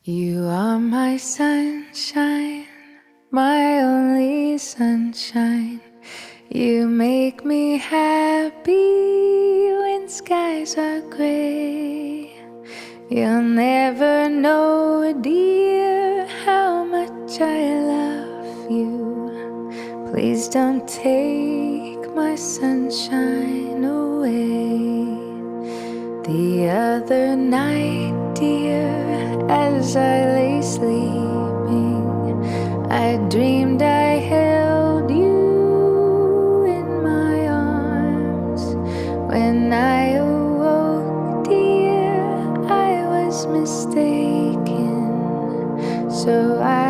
You are my sunshine, my only sunshine. You make me happy when skies are gray. You'll never know, dear, how much I love you. Please don't take my sunshine away. The other night, dear, as I lay sleeping, I dreamed I held you in my arms. When I awoke, dear, I was mistaken, so I